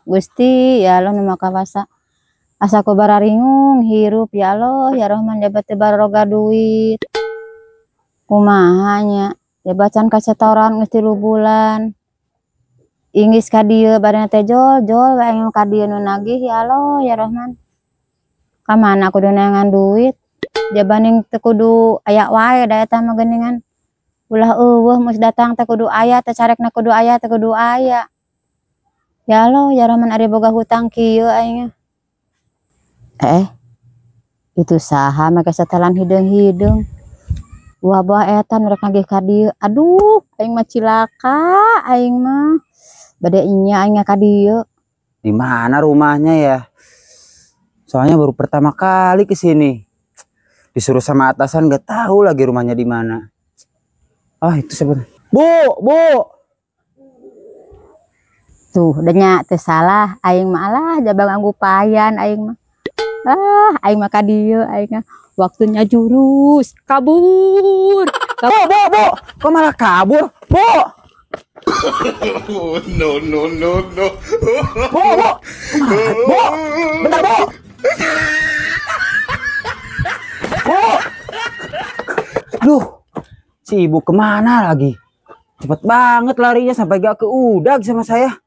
Gusti ya Allah nu makawasa. Asa ku bararingung hirup ya Allah ya Rahman jabat teu baroga duit. Kumaha nya? Ya bacan ka setoran geus 3 bulan. Inggis ka dieu barena teh jol wae ka dieu nu nagih ya Allah ya Rahman. Ka mana kudu neangan duit? Jabaning teu kudu aya wae da eta mah geuningan. Ulah eueuh mus datang teh kudu aya, teh carekna kudu aya, teh kudu aya. Ya Allah, ya Rahman ari boga hutang kieu aing. Itu saha make setelan hideung-hideung. Wabah eta nu rek nagih ka dieu. Aduh, aing mah cilaka, aing mah. Bade nya aing ka dieu. Di mana rumahnya ya? Soalnya baru pertama kali ke sini. Disuruh sama atasan gak tahu lagi rumahnya di mana. Ah, itu sebenarnya. Bu. Tuh, denya teu salah, aing mah alah jabang anggu payan aing mah. Aing mah ka dieu aing mah. Waktunya jurus, kabur. Bu. Kok malah kabur? Bu. No. Bu. Bentar, Bu. Bu. Aduh. Si ibu kemana lagi? Cepet banget larinya sampai gak keudag sama saya.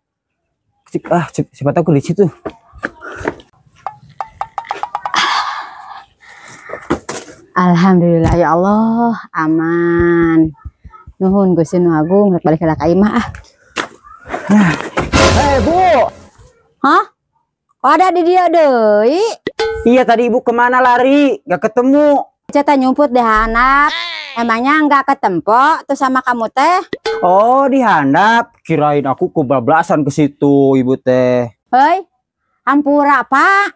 Siapa tahu di situ. Alhamdulillah ya Allah, aman. Nuhun Gusti Nu Agung, rek balik ka imah ah. Bu. Hah? Kok ada di dia deui? Iya, tadi ibu kemana lari? Gak ketemu. Ceta nyumput di handap. Emangnya enggak ketempo tuh sama kamu teh? Oh, di handap. Kirain aku kebablasan ke situ, ibu teh. Hei, hampura Pak.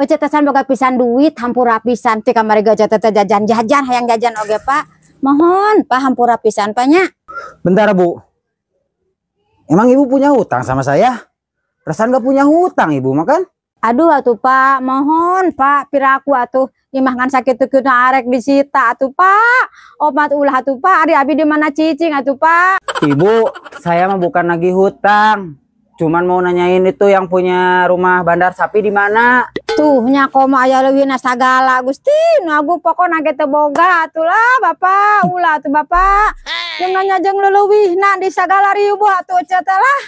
Cetesan boga pisan duit, hampura pisan. Ti kamari gak cetet jajan hayang jajan oge Pak. Mohon Pak hampura pisan Pak nya. Bentar, Bu. Emang ibu punya hutang sama saya? Perasaan gak punya hutang ibu makan? Aduh atuh Pak, mohon Pak, piraku atuh imah ngan sakit teu arek disita atuh Pak. Obat ulah atuh Pak, ari abi di mana cicing atuh Pak. Ibu, saya mah bukan lagi hutang. Cuman mau nanyain itu yang punya rumah bandar sapi di mana? Tuh nya koma aya leuwihna sagala Gusti, nu Agung pokona ge teu boga atuh lah Bapak, ulah atuh Bapak. Jeung nanya jeung leuwihna di sagala ribu atuh ece teh lah.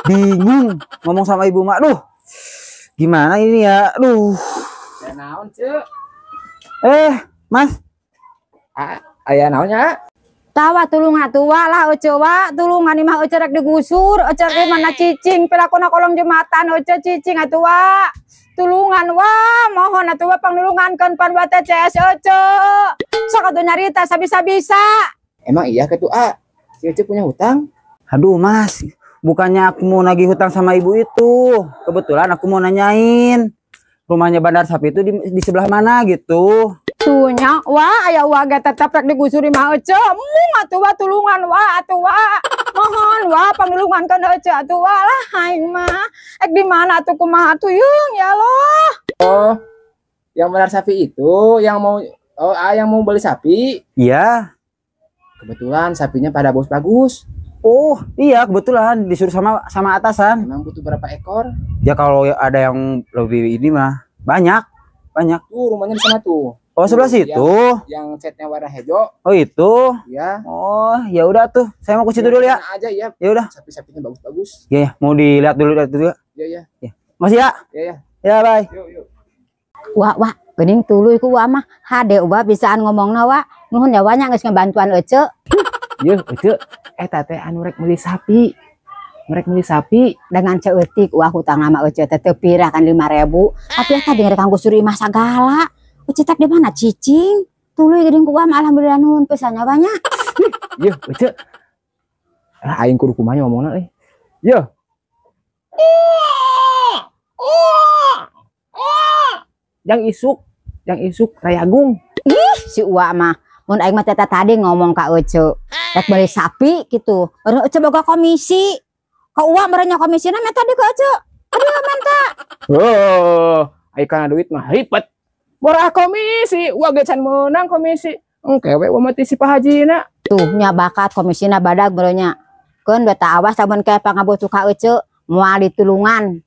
Bingung ngomong sama ibu mak. Duh, gimana ini ya? Duh. Ya naon, Cek? Mas. Aya naonnya? Tawa tulungan tua lah ece wa, tulungan imah ece rek digusur, ece di mana cicing, pilakuna kolong jembatan ece cicing atuh wa. Tulungan wa, mohon atuh wa pangnulungankeun pan buat TCS ece. Sok atuh nyarita sabisa-bisa. Emang iya ke tuh si Ece punya hutang? Aduh, Mas. Bukannya aku mau nagih hutang sama ibu itu. Kebetulan aku mau nanyain rumahnya bandar sapi itu di sebelah mana gitu. Tuhnya, wah aya waga tetap rek digusuri mah ece. Mung atuh wa tulungan wa atuh wa. Mohon wa panglungankeun ece atuh wa lah aing mah. Di mana atuh kumaha atuh yeung ya Allah. Oh, yang bandar sapi itu yang mau yang mau beli sapi. Iya. Kebetulan sapinya pada bos bagus. Oh iya, kebetulan disuruh sama atasan. Emang butuh berapa ekor? Ya kalau ada yang lebih ini mah banyak. Tuh rumahnya di sana tuh. Oh, sebelah situ. Yang catnya warna hijau. Oh, itu. Ya. Oh, ya udah tuh. Saya mau ke situ dulu ya. Aja ya. Ya udah. Sapi-sapinya bagus-bagus. Ya, mau dilihat dulu juga. Ya. Masih ya? Ya. Ya, bye. Yuk. Wah, geuning tuluy ku wa mah hade ubah bisaan ngomongna wa. Nuhun ya wa nya geus ngabantuan ece. Yeuh, Ece. Eta teh anu rek meuli sapi. Merek meuli sapi Dengan ceutik wah hutang nama ece teh teu pirah kan 5.000. Tapi eta denger kanggo suri mah sagala. Ece tak di mana cicing? Tuluy geuning ku wa mah alhamdulillah nuhun pisan nya banyak. Yeuh, Ece. Aing kudu kumaha ngomongna euy. Yeuh. Yang isuk Rayagung. Ih, si Uwa mah mun aing mah teh tadi ngomong ka ece rek beli sapi gitu. Ece boga komisi. Ka Uwa merenya komisina mah tadi ka ece. Aduh manta. Oh, aing kana duit mah ribet. Murah komisi, uang gecan menang komisi. Engkewe mati si Pak Hajina. Tuh nya bakat komisina badag merenya. Kan udah tak awas taman kayak pangabuh suka ece moal ditulungan.